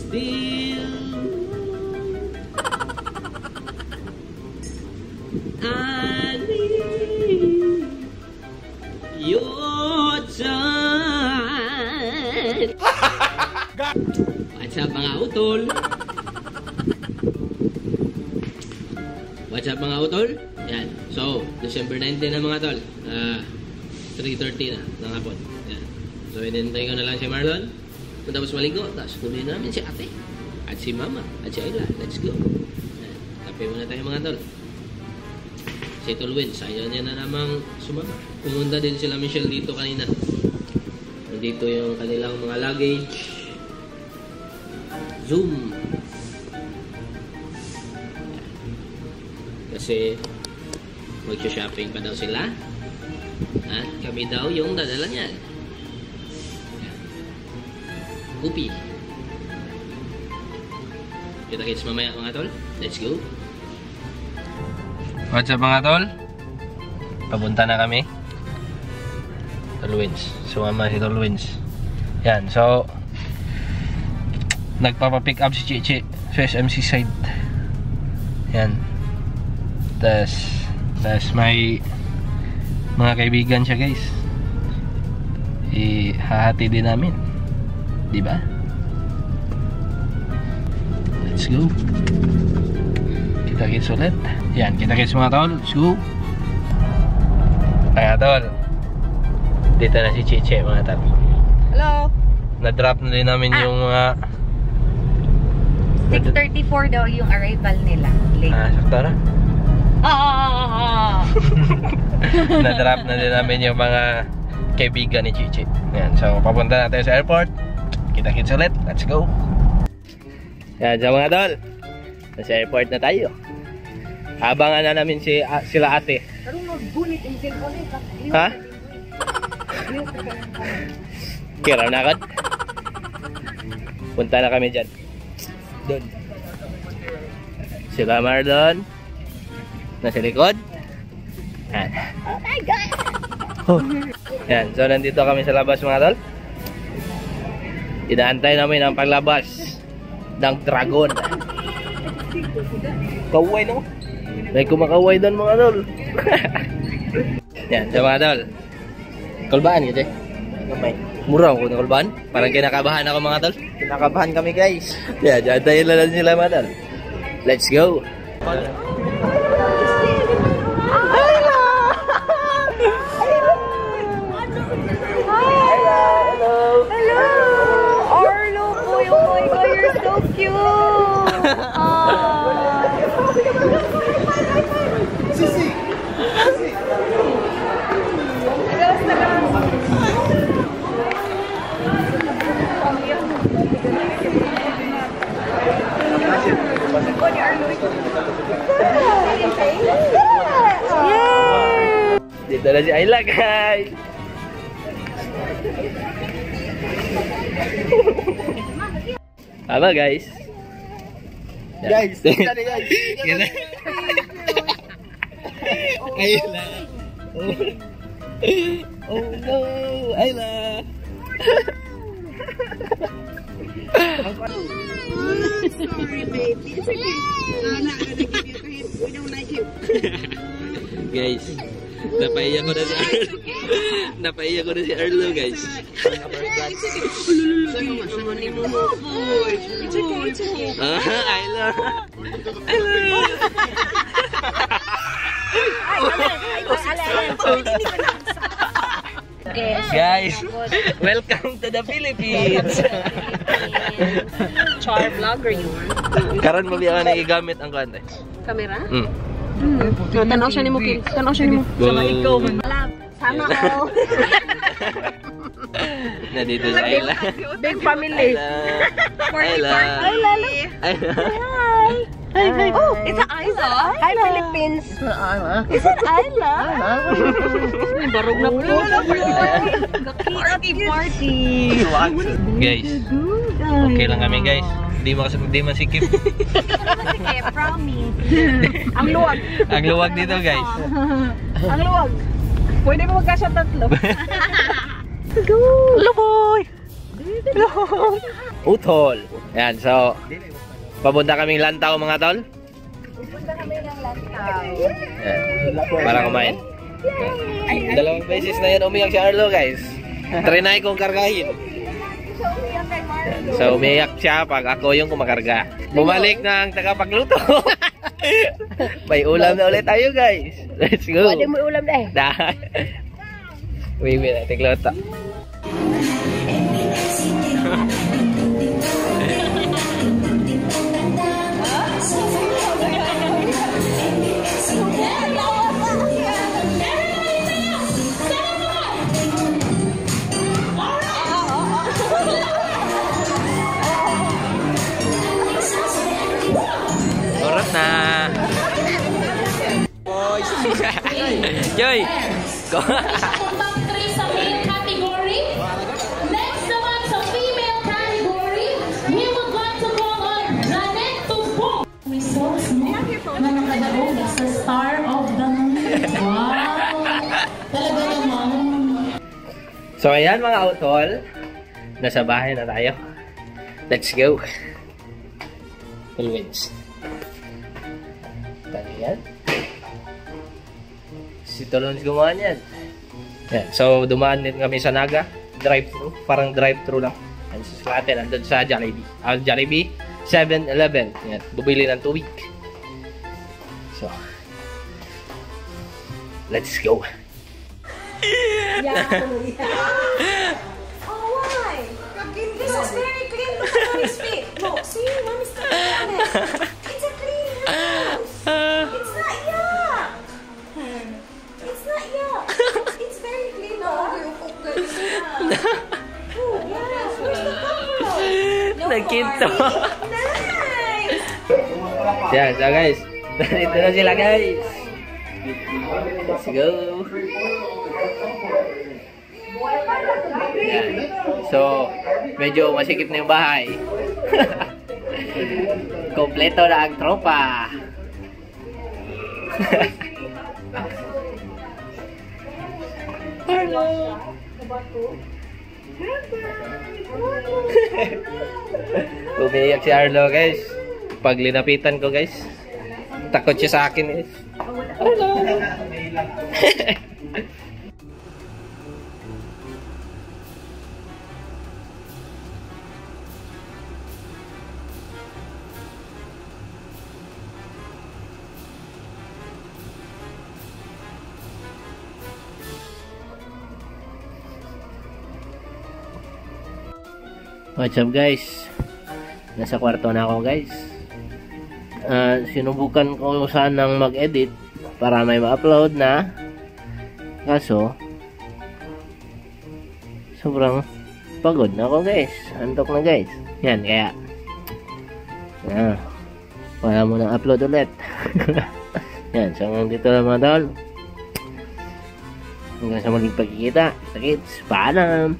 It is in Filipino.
still I need your time. What's up mga utol? What's up mga utol? Yan. So, December 19 na mga tol. 3:30 na ng hapon. Yan. So, inintay ko na lang si Marlon. Tapos maligo. Tapos tuloy namin si ate. At si mama. At si Ayla. Let's go. Yan. Kape muna tayo mga tol. Si Tolwin. Ayaw niya na namang sumama. Pumunta din sila Michelle dito kanina. Dito yung kanilang mga luggage. Zoom. Kasi mag-shopping pa daw sila at kami daw yung dadala niyan. Kupi. Kita-kits mamaya mga tol. Let's go. What's up mga tol? Papunta na kami. Tolwins. Sumama si Tolwins. Yan. So nagpapapick up si Chichi sa SMC side. Yan. Tas may mga kaibigan siya guys. Hahati din namin. Diba? Let's go. Kita-kits ulit. Yan, kita-kits mga tol. Let's go. Mga tol. Dito na si Chiche mga tol. Hello. Na-drop na din namin yung mga 6:34 daw yung arrival nila. Late. sakto na? Na-drop na din namin yung mga kaibigan ni Chichi. Yan, so papunta natin sa airport. Kita-kits ulit. Let's go. Yan, so mga tol. Nasa airport na tayo. Abangan na namin sila ate. Ha? Kira na agad. Punta na kami dyan. Doon. Sila Marlon. Nasa likod. Yan. Oh my God! Oh. Yan. So, nandito kami sa labas mga tol. Inaantay namin ang paglabas ng dragon. Kaway no? May kumakaway doon mga tol. Yan. So mga tol. Kulbaan gitu eh. Murah ako ng kulbaan. Parang kinakabahan ako mga tol. Kinakabahan kami guys. Yan. Antayin lang sila mga tol. Let's go. Dito na si Ayla guys. Apa guys? Guys, Ayla. Oh no, Ayla. Sorry baby. It's okay. I'm not gonna give you a hint. We don't like you. Guys, napaiyak ko na si Arlo. Napaiyak ko na si Arlo guys. Ayla. Ayla. Guys, welcome to the Philippines. Char vlogger you are. Karon mo biya na igamit ang kante. Kamera? Tanaw siya ni mo, King. Tanaw siya ni mo. Sama ikaw man. Sana all. Nandito si Ayla. Big family. Ayla. Ayla. Hi. Oh, it's an Ayla. Hi Philippines. Is it Ayla? Barog na po. Party. Guys, okay lang kami guys. Di masikip. Sige, promise. Ang luwag. Ang luwag dito guys. Ang luwag. Pwede mo magkasya tatlo. Luboy! Utol. Yan, so papunta kaming Lantaw mga tol. Pupunta kami ng Lantaw. Yan, para kumain. Yan. Dalawang beses na yan umiyak si Arlo guys. Trinay kong kargahin. Yan. So umiyak siya pag ako yung kumakarga. Bumalik na ang tagapagluto. May ulam na ulit tayo guys. Let's go. Pwede mo ulam na eh. Dahil. Wait, tigluto. Oras na. Joy. Go. Top 3 sa male category. Next naman sa female category, we would like to call on Janet Tupong. Results mo na nakadaog sa Star of the Moon. Wow! Talaga naman. So ayan mga utol, nasa bahay na tayo. Let's go. Pilwins. Tayo yan. Si Tolons gumawa niyan. Yan. So dumaan din kami sa Naga. Drive-thru. Parang drive-thru lang. Yan sa atin. Andun sa Jollibee. Jollibee 7-Eleven. Yan. Bubili ng tubig. So. Let's go. Oh, why? This is very clean. Look at mommy's feet. Look, see? Mommy's not on it. It's a clean house. It's not yuck. It's not yuck. It's very clean. Oh, yes. Where's the cockroach? No Nakita. Nice. Yan, so guys. Dito na sila guys. Let's go. Yan. So, medyo masikip na yung bahay. Kompleto na ang tropa. Hello. Umiiyak si Arlo guys. Pag linapitan ko guys, takot siya sa akin guys. Hello. What's up guys? Nasa kwarto na ako guys. Sinubukan ko sanang mag-edit para may ma-upload na. Kaso sobrang pagod na ako guys. Antok na guys. Yan kaya wala mo na upload ulit. Yan, so hanggang dito lang mga tol. Hanggang sa muling pagkikita. Kita-kits. Paalam.